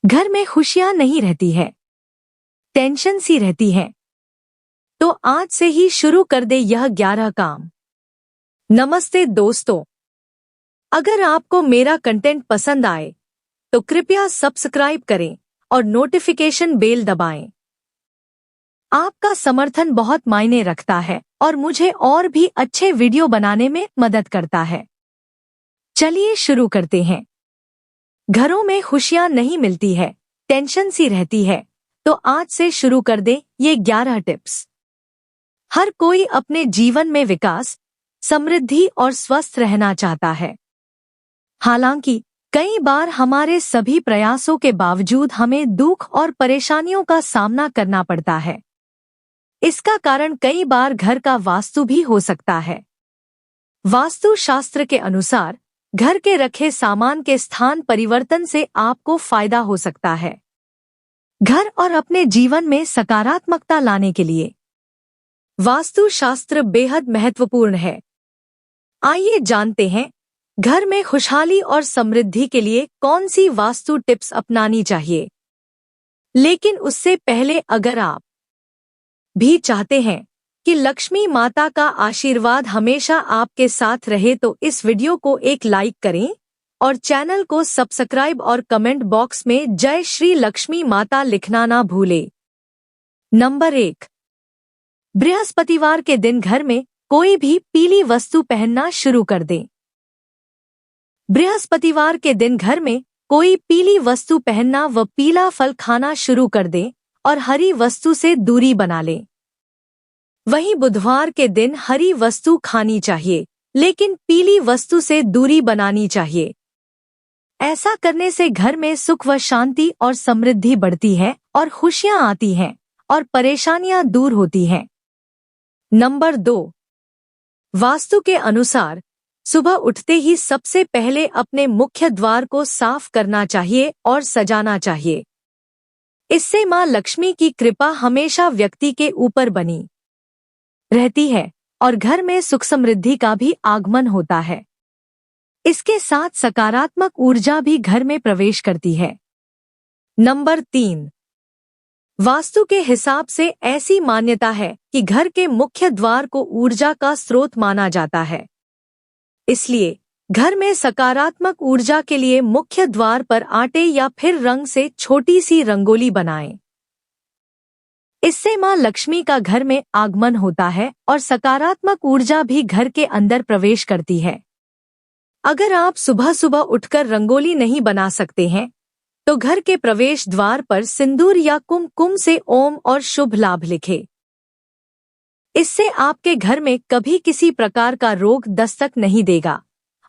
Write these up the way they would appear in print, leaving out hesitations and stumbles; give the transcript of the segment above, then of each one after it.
घर में खुशियां नहीं रहती है, टेंशन सी रहती है। तो आज से ही शुरू कर दे यह 11 काम। नमस्ते दोस्तों, अगर आपको मेरा कंटेंट पसंद आए तो कृपया सब्सक्राइब करें और नोटिफिकेशन बेल दबाएं। आपका समर्थन बहुत मायने रखता है और मुझे और भी अच्छे वीडियो बनाने में मदद करता है। चलिए शुरू करते हैं। घरों में खुशियां नहीं मिलती है, टेंशन सी रहती है। तो आज से शुरू कर दे ये 11 टिप्स। हर कोई अपने जीवन में विकास, समृद्धि और स्वस्थ रहना चाहता है। हालांकि कई बार हमारे सभी प्रयासों के बावजूद हमें दुख और परेशानियों का सामना करना पड़ता है। इसका कारण कई बार घर का वास्तु भी हो सकता है। वास्तु शास्त्र के अनुसार घर के रखे सामान के स्थान परिवर्तन से आपको फायदा हो सकता है। घर और अपने जीवन में सकारात्मकता लाने के लिए वास्तु शास्त्र बेहद महत्वपूर्ण है। आइए जानते हैं घर में खुशहाली और समृद्धि के लिए कौन सी वास्तु टिप्स अपनानी चाहिए। लेकिन उससे पहले अगर आप भी चाहते हैं कि लक्ष्मी माता का आशीर्वाद हमेशा आपके साथ रहे तो इस वीडियो को एक लाइक करें और चैनल को सब्सक्राइब और कमेंट बॉक्स में जय श्री लक्ष्मी माता लिखना ना भूले। नंबर 1, बृहस्पतिवार के दिन घर में कोई भी पीली वस्तु पहनना शुरू कर दें। बृहस्पतिवार के दिन घर में कोई पीली वस्तु पहनना व पीला फल खाना शुरू कर दें और हरी वस्तु से दूरी बना लें। वहीं बुधवार के दिन हरी वस्तु खानी चाहिए, लेकिन पीली वस्तु से दूरी बनानी चाहिए। ऐसा करने से घर में सुख व शांति और समृद्धि बढ़ती है और खुशियां आती हैं और परेशानियां दूर होती हैं। नंबर 2, वास्तु के अनुसार सुबह उठते ही सबसे पहले अपने मुख्य द्वार को साफ करना चाहिए और सजाना चाहिए। इससे मां लक्ष्मी की कृपा हमेशा व्यक्ति के ऊपर बनी रहती है और घर में सुख समृद्धि का भी आगमन होता है। इसके साथ सकारात्मक ऊर्जा भी घर में प्रवेश करती है। नंबर 3, वास्तु के हिसाब से ऐसी मान्यता है कि घर के मुख्य द्वार को ऊर्जा का स्रोत माना जाता है। इसलिए घर में सकारात्मक ऊर्जा के लिए मुख्य द्वार पर आटे या फिर रंग से छोटी सी रंगोली बनाएं। इससे मां लक्ष्मी का घर में आगमन होता है और सकारात्मक ऊर्जा भी घर के अंदर प्रवेश करती है। अगर आप सुबह सुबह उठकर रंगोली नहीं बना सकते हैं तो घर के प्रवेश द्वार पर सिंदूर या कुमकुम से ओम और शुभ लाभ लिखें। इससे आपके घर में कभी किसी प्रकार का रोग दस्तक नहीं देगा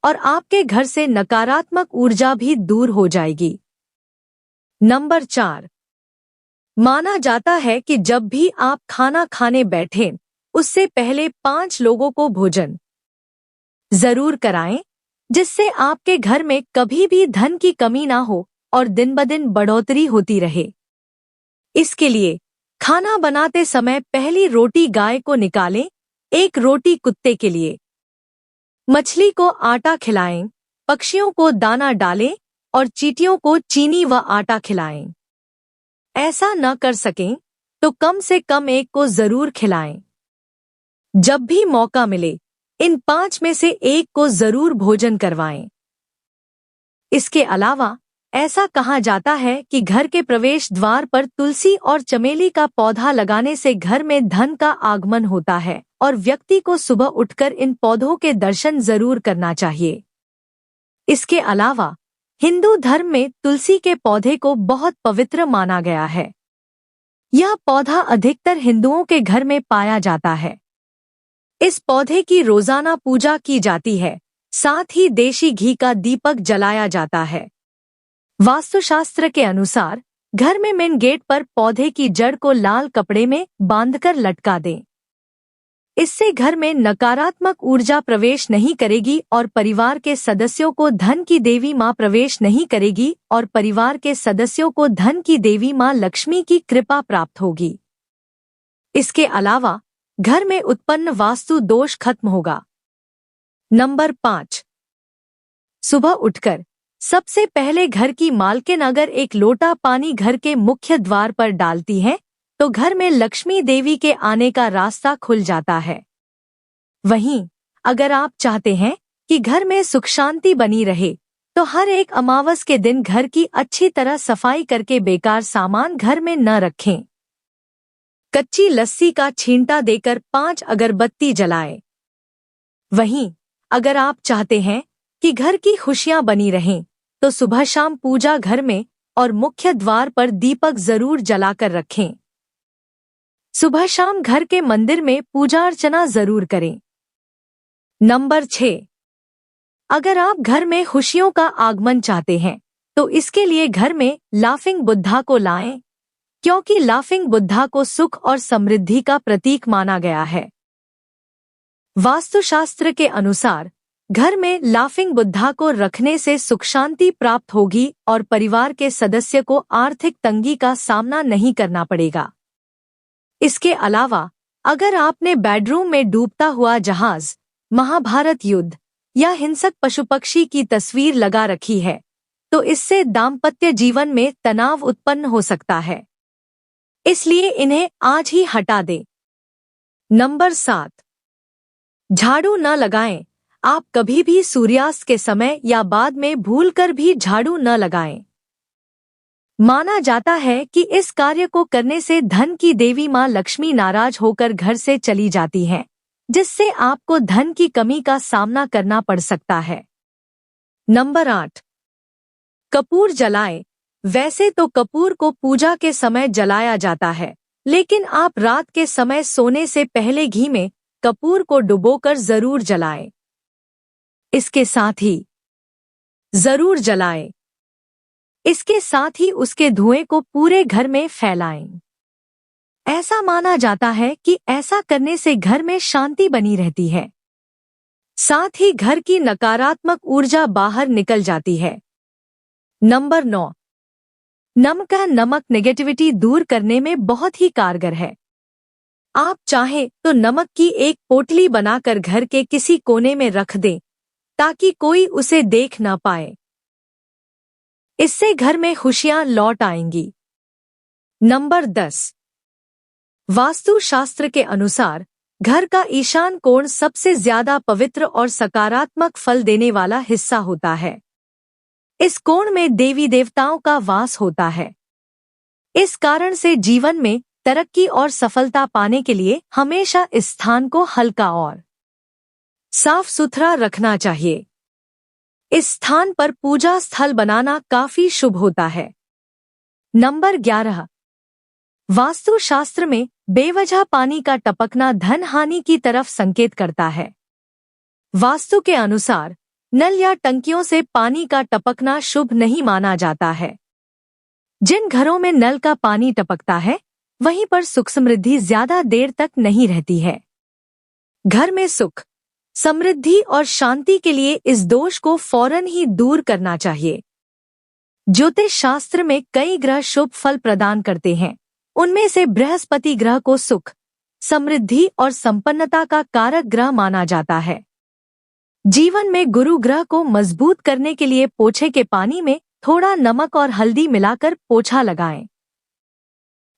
और आपके घर से नकारात्मक ऊर्जा भी दूर हो जाएगी। नंबर 4, माना जाता है कि जब भी आप खाना खाने बैठें उससे पहले 5 लोगों को भोजन जरूर कराएं, जिससे आपके घर में कभी भी धन की कमी ना हो और दिन ब दिन बढ़ोतरी होती रहे। इसके लिए खाना बनाते समय पहली रोटी गाय को निकालें, 1 रोटी कुत्ते के लिए, मछली को आटा खिलाएं, पक्षियों को दाना डालें और चींटियों को चीनी व आटा खिलाएं। ऐसा न कर सकें तो कम से कम 1 को जरूर खिलाएं। जब भी मौका मिले इन 5 में से 1 को जरूर भोजन करवाएं। इसके अलावा ऐसा कहा जाता है कि घर के प्रवेश द्वार पर तुलसी और चमेली का पौधा लगाने से घर में धन का आगमन होता है और व्यक्ति को सुबह उठकर इन पौधों के दर्शन जरूर करना चाहिए। इसके अलावा हिंदू धर्म में तुलसी के पौधे को बहुत पवित्र माना गया है। यह पौधा अधिकतर हिंदुओं के घर में पाया जाता है। इस पौधे की रोजाना पूजा की जाती है, साथ ही देशी घी का दीपक जलाया जाता है। वास्तुशास्त्र के अनुसार घर में मेन गेट पर पौधे की जड़ को लाल कपड़े में बांधकर लटका दें। इससे घर में नकारात्मक ऊर्जा प्रवेश नहीं करेगी और परिवार के सदस्यों को धन की देवी मां प्रवेश नहीं करेगी और परिवार के सदस्यों को धन की देवी मां लक्ष्मी की कृपा प्राप्त होगी। इसके अलावा घर में उत्पन्न वास्तु दोष खत्म होगा। नंबर 5, सुबह उठकर सबसे पहले घर की मालकिन अगर एक लोटा पानी घर के मुख्य द्वार पर डालती है तो घर में लक्ष्मी देवी के आने का रास्ता खुल जाता है। वहीं अगर आप चाहते हैं कि घर में सुख शांति बनी रहे तो हर एक अमावस के दिन घर की अच्छी तरह सफाई करके बेकार सामान घर में न रखें। कच्ची लस्सी का छींटा देकर 5 अगरबत्ती जलाएं। वहीं अगर आप चाहते हैं कि घर की खुशियां बनी रहें तो सुबह शाम पूजा घर में और मुख्य द्वार पर दीपक जरूर जलाकर रखें। सुबह शाम घर के मंदिर में पूजा अर्चना जरूर करें। नंबर 6, अगर आप घर में खुशियों का आगमन चाहते हैं तो इसके लिए घर में लाफिंग बुद्धा को लाएं, क्योंकि लाफिंग बुद्धा को सुख और समृद्धि का प्रतीक माना गया है। वास्तुशास्त्र के अनुसार घर में लाफिंग बुद्धा को रखने से सुख शांति प्राप्त होगी और परिवार के सदस्य को आर्थिक तंगी का सामना नहीं करना पड़ेगा। इसके अलावा अगर आपने बेडरूम में डूबता हुआ जहाज, महाभारत युद्ध या हिंसक पशु पक्षी की तस्वीर लगा रखी है तो इससे दाम्पत्य जीवन में तनाव उत्पन्न हो सकता है, इसलिए इन्हें आज ही हटा दें। नंबर 7, झाड़ू न लगाएं। आप कभी भी सूर्यास्त के समय या बाद में भूलकर भी झाड़ू न लगाएं। माना जाता है कि इस कार्य को करने से धन की देवी मां लक्ष्मी नाराज होकर घर से चली जाती हैं, जिससे आपको धन की कमी का सामना करना पड़ सकता है। नंबर 8, कपूर जलाएं। वैसे तो कपूर को पूजा के समय जलाया जाता है, लेकिन आप रात के समय सोने से पहले घी में कपूर को डुबोकर जरूर जलाएं। इसके साथ ही उसके धुएं को पूरे घर में फैलाएं। ऐसा माना जाता है कि ऐसा करने से घर में शांति बनी रहती है, साथ ही घर की नकारात्मक ऊर्जा बाहर निकल जाती है। नंबर 9, नमक नेगेटिविटी दूर करने में बहुत ही कारगर है। आप चाहें तो नमक की एक पोटली बनाकर घर के किसी कोने में रख दें ताकि कोई उसे देख न पाए। इससे घर में खुशियां लौट आएंगी। नंबर 10, वास्तु शास्त्र के अनुसार घर का ईशान कोण सबसे ज्यादा पवित्र और सकारात्मक फल देने वाला हिस्सा होता है। इस कोण में देवी देवताओं का वास होता है। इस कारण से जीवन में तरक्की और सफलता पाने के लिए हमेशा इस स्थान को हल्का और साफ सुथरा रखना चाहिए। इस स्थान पर पूजा स्थल बनाना काफी शुभ होता है। नंबर 11, वास्तु शास्त्र में बेवजह पानी का टपकना धन हानि की तरफ संकेत करता है। वास्तु के अनुसार नल या टंकियों से पानी का टपकना शुभ नहीं माना जाता है। जिन घरों में नल का पानी टपकता है वहीं पर सुख समृद्धि ज्यादा देर तक नहीं रहती है। घर में सुख, समृद्धि और शांति के लिए इस दोष को फौरन ही दूर करना चाहिए। ज्योतिष शास्त्र में कई ग्रह शुभ फल प्रदान करते हैं। उनमें से बृहस्पति ग्रह को सुख, समृद्धि और संपन्नता का कारक ग्रह माना जाता है। जीवन में गुरु ग्रह को मजबूत करने के लिए पोछे के पानी में थोड़ा नमक और हल्दी मिलाकर पोछा लगाएं।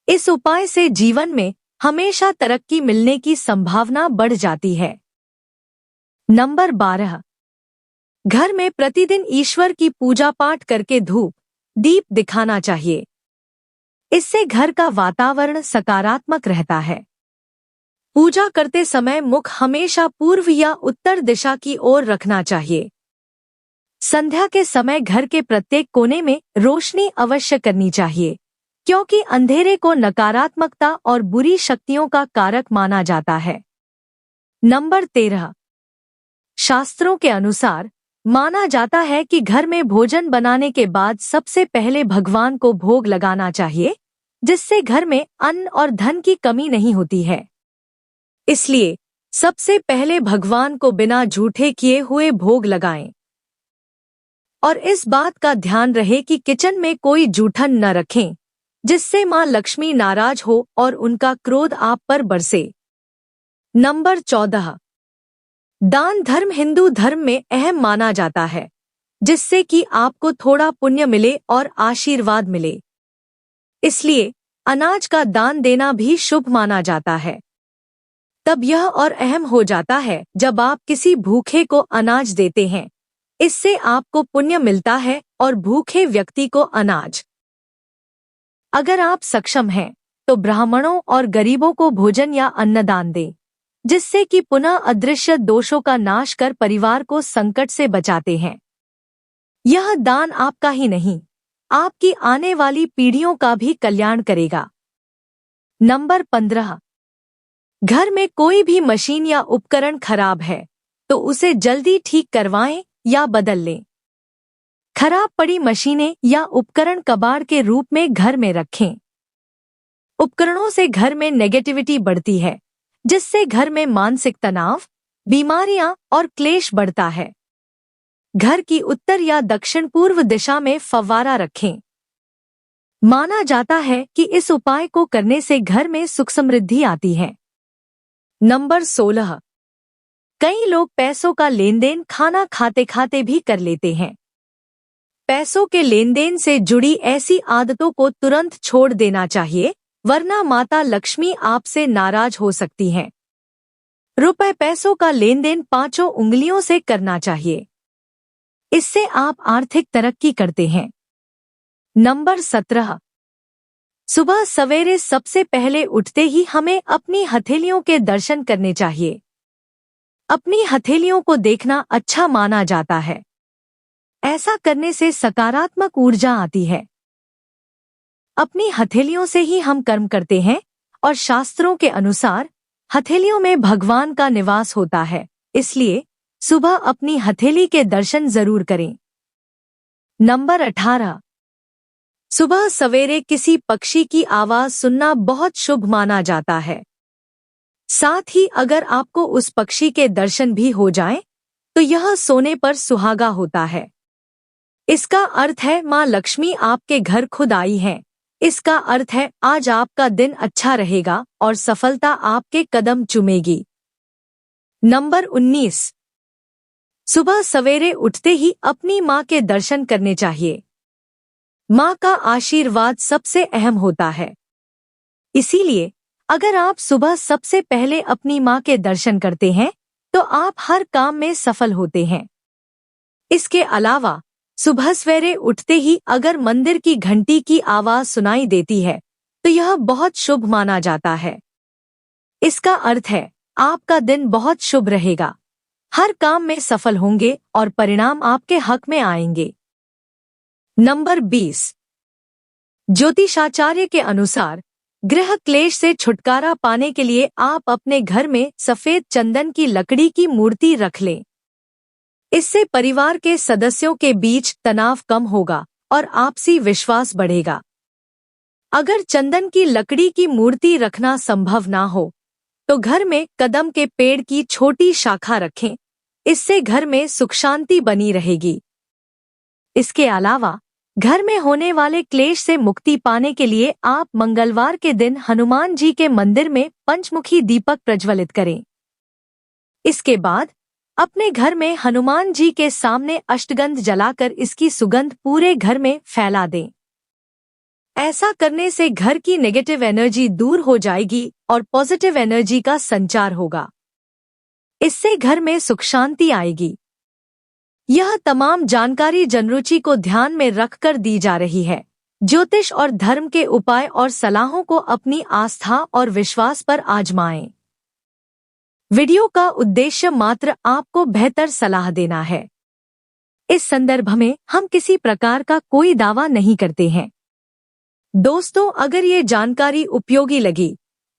इस उपाय से जीवन में हमेशा तरक्की मिलने की संभावना बढ़ जाती है। नंबर 12, घर में प्रतिदिन ईश्वर की पूजा पाठ करके धूप दीप दिखाना चाहिए। इससे घर का वातावरण सकारात्मक रहता है। पूजा करते समय मुख हमेशा पूर्व या उत्तर दिशा की ओर रखना चाहिए। संध्या के समय घर के प्रत्येक कोने में रोशनी अवश्य करनी चाहिए, क्योंकि अंधेरे को नकारात्मकता और बुरी शक्तियों का कारक माना जाता है। नंबर 13, शास्त्रों के अनुसार माना जाता है कि घर में भोजन बनाने के बाद सबसे पहले भगवान को भोग लगाना चाहिए, जिससे घर में अन्न और धन की कमी नहीं होती है। इसलिए सबसे पहले भगवान को बिना झूठे किए हुए भोग लगाएं। और इस बात का ध्यान रहे कि किचन में कोई जूठन न रखें, जिससे मां लक्ष्मी नाराज हो और उनका क्रोध आप पर बरसे। नंबर 14, दान धर्म हिंदू धर्म में अहम माना जाता है। जिससे कि आपको थोड़ा पुण्य मिले और आशीर्वाद मिले। इसलिए अनाज का दान देना भी शुभ माना जाता है। तब यह और अहम हो जाता है जब आप किसी भूखे को अनाज देते हैं। इससे आपको पुण्य मिलता है और भूखे व्यक्ति को अनाज। अगर आप सक्षम हैं तो ब्राह्मणों और गरीबों को भोजन या अन्नदान दें, जिससे कि पुनः अदृश्य दोषों का नाश कर परिवार को संकट से बचाते हैं। यह दान आपका ही नहीं, आपकी आने वाली पीढ़ियों का भी कल्याण करेगा। नंबर 15। घर में कोई भी मशीन या उपकरण खराब है तो उसे जल्दी ठीक करवाएं या बदल लें। खराब पड़ी मशीनें या उपकरण कबाड़ के रूप में घर में रखें। उपकरणों से घर में नेगेटिविटी बढ़ती है, जिससे घर में मानसिक तनाव, बीमारियां और क्लेश बढ़ता है। घर की उत्तर या दक्षिण पूर्व दिशा में फव्वारा रखें। माना जाता है कि इस उपाय को करने से घर में सुख समृद्धि आती है। नंबर 16। कई लोग पैसों का लेन देन खाना खाते खाते भी कर लेते हैं। पैसों के लेन देन से जुड़ी ऐसी आदतों को तुरंत छोड़ देना चाहिए, वरना माता लक्ष्मी आपसे नाराज हो सकती हैं। रुपए पैसों का लेन देन 5 उंगलियों से करना चाहिए। इससे आप आर्थिक तरक्की करते हैं। नंबर 17। सुबह सवेरे सबसे पहले उठते ही हमें अपनी हथेलियों के दर्शन करने चाहिए। अपनी हथेलियों को देखना अच्छा माना जाता है। ऐसा करने से सकारात्मक ऊर्जा आती है। अपनी हथेलियों से ही हम कर्म करते हैं और शास्त्रों के अनुसार हथेलियों में भगवान का निवास होता है। इसलिए सुबह अपनी हथेली के दर्शन जरूर करें। नंबर 18। सुबह सवेरे किसी पक्षी की आवाज सुनना बहुत शुभ माना जाता है। साथ ही अगर आपको उस पक्षी के दर्शन भी हो जाएं, तो यह सोने पर सुहागा होता है। इसका अर्थ है माँ लक्ष्मी आपके घर खुद आई हैं। इसका अर्थ है आज आपका दिन अच्छा रहेगा और सफलता आपके कदम चूमेगी। नंबर 19। सुबह सवेरे उठते ही अपनी माँ के दर्शन करने चाहिए। माँ का आशीर्वाद सबसे अहम होता है। इसीलिए अगर आप सुबह सबसे पहले अपनी माँ के दर्शन करते हैं तो आप हर काम में सफल होते हैं। इसके अलावा सुबह सवेरे उठते ही अगर मंदिर की घंटी की आवाज सुनाई देती है तो यह बहुत शुभ माना जाता है। इसका अर्थ है आपका दिन बहुत शुभ रहेगा, हर काम में सफल होंगे और परिणाम आपके हक में आएंगे। नंबर 20। ज्योतिषाचार्य के अनुसार गृह क्लेश से छुटकारा पाने के लिए आप अपने घर में सफेद चंदन की लकड़ी की मूर्ति रख लें। इससे परिवार के सदस्यों के बीच तनाव कम होगा और आपसी विश्वास बढ़ेगा। अगर चंदन की लकड़ी की मूर्ति रखना संभव ना हो तो घर में कदम के पेड़ की छोटी शाखा रखें। इससे घर में सुख शांति बनी रहेगी। इसके अलावा घर में होने वाले क्लेश से मुक्ति पाने के लिए आप मंगलवार के दिन हनुमान जी के मंदिर में पंचमुखी दीपक प्रज्वलित करें। इसके बाद अपने घर में हनुमान जी के सामने अष्टगंध जलाकर इसकी सुगंध पूरे घर में फैला दें। ऐसा करने से घर की नेगेटिव एनर्जी दूर हो जाएगी और पॉजिटिव एनर्जी का संचार होगा। इससे घर में सुख शांति आएगी। यह तमाम जानकारी जनरुचि को ध्यान में रखकर दी जा रही है। ज्योतिष और धर्म के उपाय और सलाहों को अपनी आस्था और विश्वास पर आजमाएं। वीडियो का उद्देश्य मात्र आपको बेहतर सलाह देना है। इस संदर्भ में हम किसी प्रकार का कोई दावा नहीं करते हैं। दोस्तों, अगर ये जानकारी उपयोगी लगी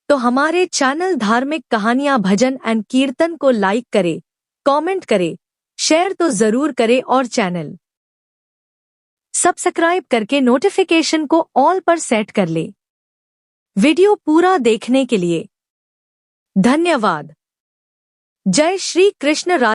तो हमारे चैनल धार्मिक कहानियां भजन एंड कीर्तन को लाइक करें, कमेंट करें, शेयर तो जरूर करें और चैनल सब्सक्राइब करके नोटिफिकेशन को ऑल पर सेट कर ले। वीडियो पूरा देखने के लिए धन्यवाद। जय श्री कृष्ण।